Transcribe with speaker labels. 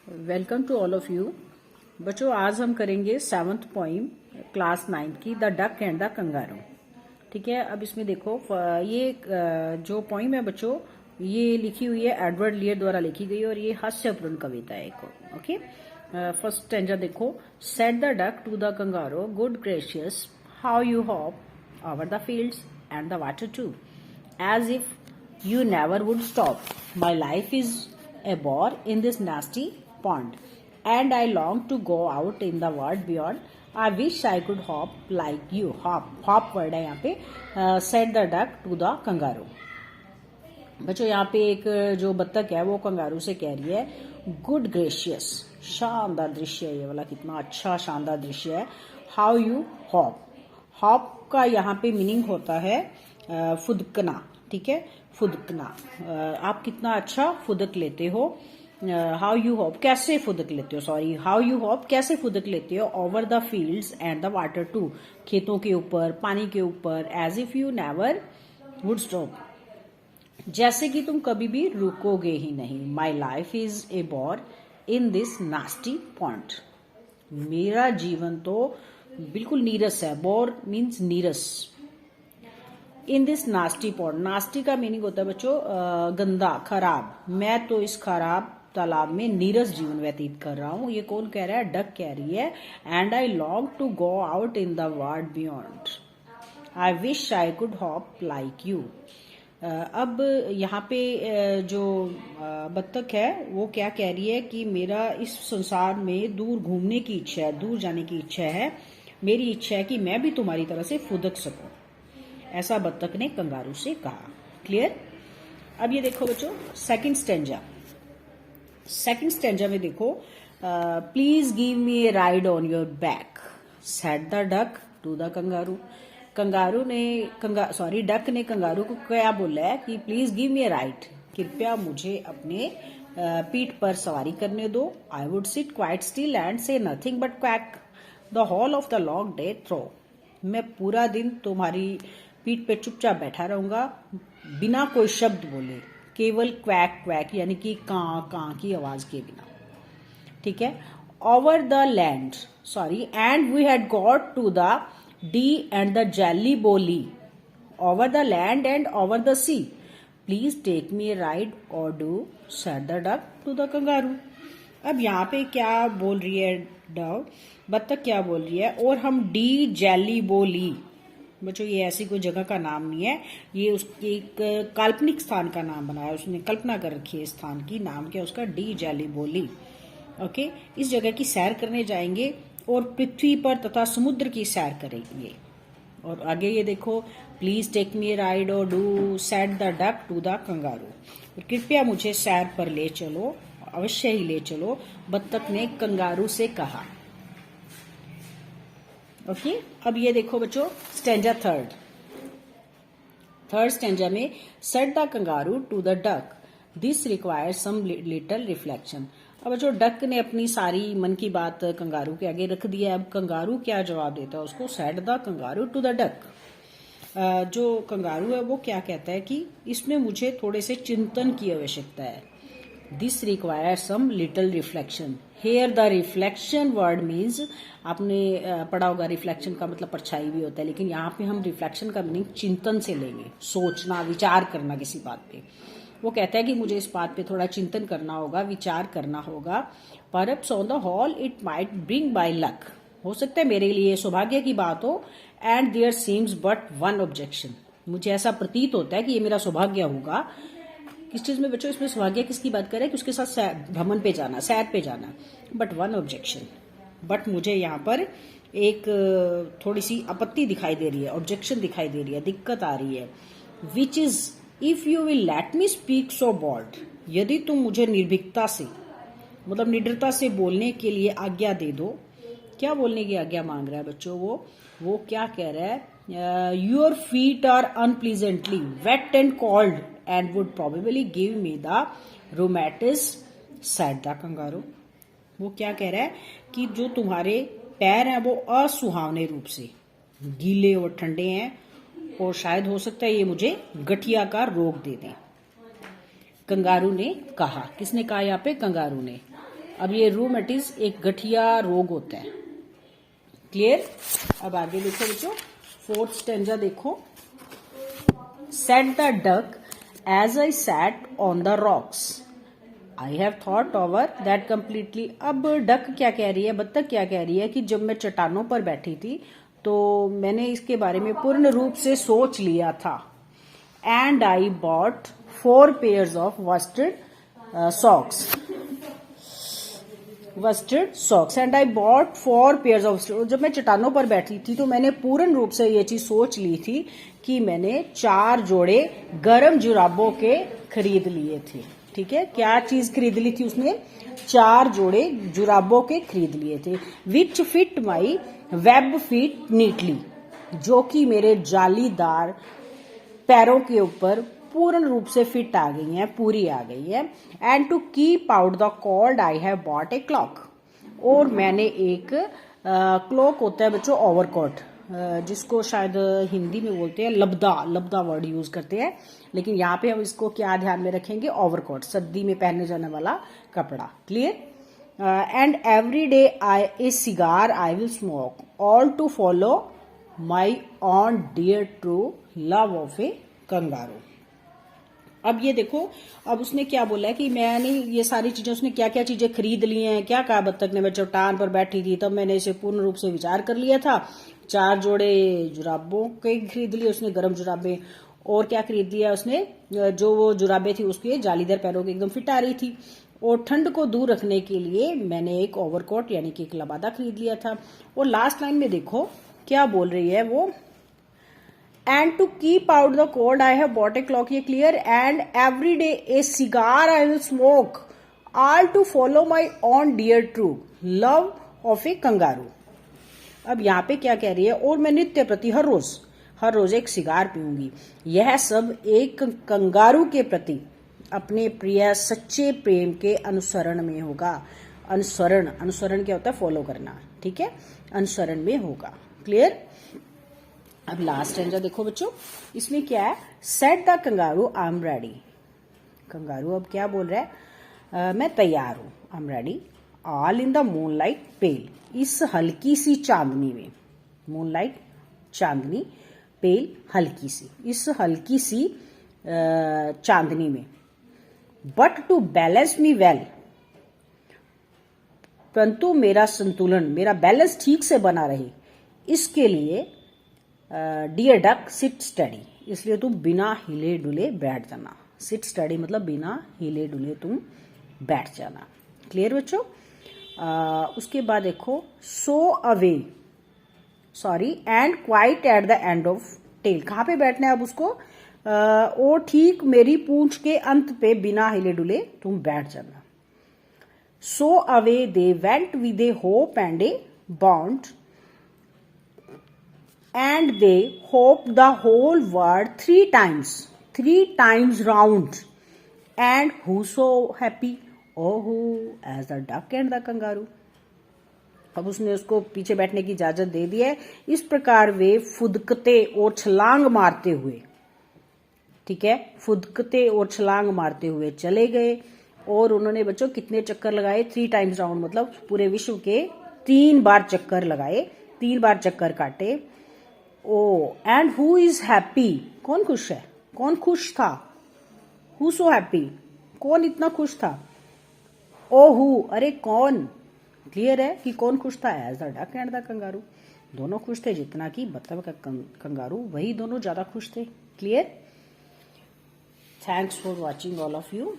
Speaker 1: Welcome to all of you. बच्चों आज हम करेंगे 7th पोइम क्लास 9 की the duck and the kangaroo. ठीक है, अब इसमें देखो ये जो पोइम है बच्चों, ये लिखी हुई है एडवर्ड लियर द्वारा लिखी गई और ये हास्यपूर्ण कविता है एक। ओके, फर्स्ट स्टैंजा देखो। Said the duck to the kangaroo, good gracious how you hop over the fields and the water too, as if you never would stop. My life is a bore in this nasty pond, and I long to go out in the world beyond. I wish I could hop like you. Hop word है यहाँ पे। Said the duck to the kangaroo. बच्चों यहाँ पे एक जो बत्तख है वो कंगारू से कह रही है, गुड ग्रेशियस, शानदार दृश्य है ये वाला, कितना अच्छा शानदार दृश्य है। हाउ यू हॉप, हॉप का यहाँ पे मीनिंग होता है फुदकना। ठीक है, फुदकना, आप कितना अच्छा फुदक लेते हो। हाउ यू हॉप, कैसे फुदक लेते हो, सॉरी, हाउ यू हॉप, कैसे फुदक लेते हो over the fields and the water too, खेतों के ऊपर, पानी के ऊपर, as if you never would stop, जैसे कि तुम कभी भी रुकोगे ही नहीं। My life is a bore in this nasty pond, मेरा जीवन तो बिल्कुल नीरस है। बोर मीन्स नीरस। In this nasty pond, nasty का मीनिंग होता है बच्चों गंदा, खराब। मैं तो इस खराब तालाब में नीरस जीवन व्यतीत कर रहा हूं। ये कौन कह रहा है? डक कह रही है। And I long to go out in the world beyond, I wish I could hop like you. अब यहाँ पे जो बत्तख है वो क्या कह रही है कि मेरा इस संसार में दूर घूमने की इच्छा है, दूर जाने की इच्छा है। मेरी इच्छा है कि मैं भी तुम्हारी तरह से फुदक सकूं, ऐसा बत्तख ने कंगारू से कहा। क्लियर? अब ये देखो बच्चों सेकंड स्टैंजा। सेकंड स्टैंजा में देखो, please give me a ride on your back, said the duck to the kangaroo. Kangaroo ने डक ने कंगारू को क्या बोला है कि please give me a ride, कृपया मुझे अपने पीठ पर सवारी करने दो। I would sit quite still and say nothing but quack the whole of the long day through, मैं पूरा दिन तुम्हारी पीठ पे चुपचाप बैठा रहूंगा बिना कोई शब्द बोले, केवल क्वैक क्वैक यानी कि कां कां की आवाज के बिना। ठीक है, over the land, sorry, and we had got to the Dee and the Jelly Bolee, over the land and over the sea, please take me a ride और do, said the duck to the kangaroo. अब यहाँ पे क्या बोल रही है Dove, बत्तख क्या बोल रही है? और हम डी जेली बोली, बच्चों ये ऐसी कोई जगह का नाम नहीं है, ये उसके एक काल्पनिक स्थान का नाम बनाया, उसने कल्पना कर रखी है स्थान की। नाम क्या उसका? डी जेली बोली। ओके, इस जगह की सैर करने जाएंगे और पृथ्वी पर तथा समुद्र की सैर करेंगे। और आगे ये देखो, प्लीज टेक मी राइड और do, said the duck to the kangaroo, कृपया मुझे सैर पर ले चलो, अवश्य ही ले चलो, बत्तख ने कंगारू से कहा। ओके, अब ये देखो बच्चों स्टैंजा थर्ड स्टैंजा में, said the kangaroo to the duck, this requires some little reflection. अब बच्चों डक ने अपनी सारी मन की बात कंगारू के आगे रख दिया। अब कंगारू क्या जवाब देता है उसको? Said the kangaroo to the duck, जो कंगारू है वो क्या कहता है कि इसमें मुझे थोड़े से चिंतन की आवश्यकता है। This requires some little reflection, here the reflection word means, आपने पढ़ा होगा रिफ्लेक्शन का मतलब परछाई भी होता है, लेकिन यहाँ पे हम रिफ्लेक्शन का मीनिंग चिंतन से लेंगे, सोचना, विचार करना किसी बात पे। वो कहता है कि मुझे इस बात पे थोड़ा चिंतन करना होगा, विचार करना होगा। Perhaps on the whole it might bring by luck, हो सकता है मेरे लिए सौभाग्य की बात हो। And there seems but one objection, मुझे ऐसा प्रतीत होता है कि ये मेरा सौभाग्य होगा। किस चीज में बच्चों? इसमें सौभाग्य किसकी बात करें कि उसके साथ भ्रमण पे जाना, सैर पे जाना। बट वन ऑब्जेक्शन, बट मुझे यहाँ पर एक थोड़ी सी आपत्ति दिखाई दे रही है, ऑब्जेक्शन दिखाई दे रही है, दिक्कत आ रही है। Which is if you will let me speak so bold, यदि तुम मुझे निर्भीकता से, मतलब निडरता से बोलने के लिए आज्ञा दे दो। क्या बोलने की आज्ञा मांग रहा है बच्चों? वो क्या कह रहा है? Your feet are unpleasantly wet and cold and would probably give me the rheumatis, said the kangaroo. वो क्या कह रहा है कि जो तुम्हारे पैर हैं वो असुहावने रूप से गीले और ठंडे हैं और शायद हो सकता है ये मुझे गठिया का रोग दे दें। कंगारू ने कहा। किसने कहा यहाँ पे? कंगारू ने। अब ये रूमेटिस एक गठिया रोग होता है। क्लियर। अब आगे देखो बच्चों, फोर्थ स्टेंजा देखो। Said the duck as I sat on the rocks, I have thought over that completely. अब डक क्या कह रही है, बत्तख क्या कह रही है कि जब मैं चट्टानों पर बैठी थी तो मैंने इसके बारे में पूर्ण रूप से सोच लिया था। And I bought 4 pairs of bustard socks and I bought 4 pairs of. जब मैं चट्टानों पर बैठी थी तो मैंने पूर्ण रूप से ये चीज सोच ली थी कि मैंने 4 जोड़े गर्म जुराबों के खरीद लिए थे। ठीक है, क्या चीज खरीद ली थी उसने, 4 जोड़े जुराबों के खरीद लिए थे। Which fit my web feet neatly, जो कि मेरे जालीदार पैरों के ऊपर पूर्ण रूप से फिट आ गई हैं, पूरी आ गई है। And to keep out the cold I have bought a cloak, और मैंने एक क्लॉक होता है बच्चों ओवरकोट, जिसको शायद हिंदी में बोलते हैं लबदा, लबदा वर्ड यूज करते हैं, लेकिन यहाँ पे हम इसको क्या ध्यान में रखेंगे, ओवरकोट, सर्दी में पहने जाने वाला कपड़ा। Clear. And every day a cigar I will smoke, all to follow my own dear true love of a kangaroo. अब ये देखो, अब उसने क्या बोला है कि मैंने ये सारी चीजें, उसने क्या क्या चीजें खरीद ली हैं, क्या कहा बत्तख ने, मैं चट्टान पर बैठी थी तब मैंने इसे पूर्ण रूप से विचार कर लिया था। 4 जोड़े जुराबों के खरीद लिए उसने, गर्म जुराबे, और क्या खरीद लिया उसने, जो वो जुराबे थी उसके जालीदार पैरों के एकदम फिट आ रही थी। और ठंड को दूर रखने के लिए मैंने एक ओवरकोट यानी कि एक लबादा खरीद लिया था। और लास्ट लाइन में देखो क्या बोल रही है वो, and to keep out the cold I have bought a cloak, ये clear. And every day a cigar I will smoke, all to follow my own dear true love of a kangaroo. अब यहाँ पे क्या कह रही है, और मैं नित्य प्रति हर रोज एक सिगार पीऊंगी, यह सब एक कंगारू के प्रति अपने प्रिय सच्चे प्रेम के अनुसरण में होगा। अनुसरण क्या होता है, फॉलो करना। ठीक है, अनुसरण में होगा। क्लियर। अब लास्ट स्टेंजा देखो बच्चों, इसमें क्या है, said the kangaroo I am ready. Kangaroo अब क्या बोल रहा है, मैं तैयार हूं, I am ready, all in the moonlight pale, इस हल्की सी चांदनी में, मूनलाइट चांदनी, पेल हल्की सी, इस हल्की सी चांदनी में। But to balance me well, परंतु मेरा संतुलन, मेरा बैलेंस ठीक से बना रहे, इसके लिए डियर डक सिट स्टडी, इसलिए तुम बिना हिले डुले बैठ जाना। सिट स्टडी मतलब बिना हिले डुले तुम बैठ जाना। क्लियर बच्चों। उसके बाद देखो, so away sorry and quite at the end of tail, कहाँ पे बैठना है अब उसको, और ठीक मेरी पूंछ के अंत पे बिना हिले डुले तुम बैठ जाना। So away they went with a hope and a bond, and they hopped the whole world 3 times round, and who so happy, oh who as the duck and the kangaroo। अब उसने उसको पीछे बैठने की इजाजत दे दी है। इस प्रकार वे फुदकते और छलांग मारते हुए, ठीक है, फुदकते और छलांग मारते हुए चले गए। और उन्होंने बच्चों कितने चक्कर लगाए, 3 टाइम्स राउंड, मतलब पूरे विश्व के 3 बार चक्कर लगाए, 3 बार चक्कर काटे। Oh and who is happy, कौन खुश है, कौन खुश था, हु सो हैप्पी, कौन इतना खुश था, ओ हु, अरे कौन, क्लियर है कि कौन खुश था, as the duck and the kangaroo, दोनों खुश थे, जितना कि बत्तख का कंगारू, वही दोनों ज्यादा खुश थे। Clear. Thanks for watching all of you.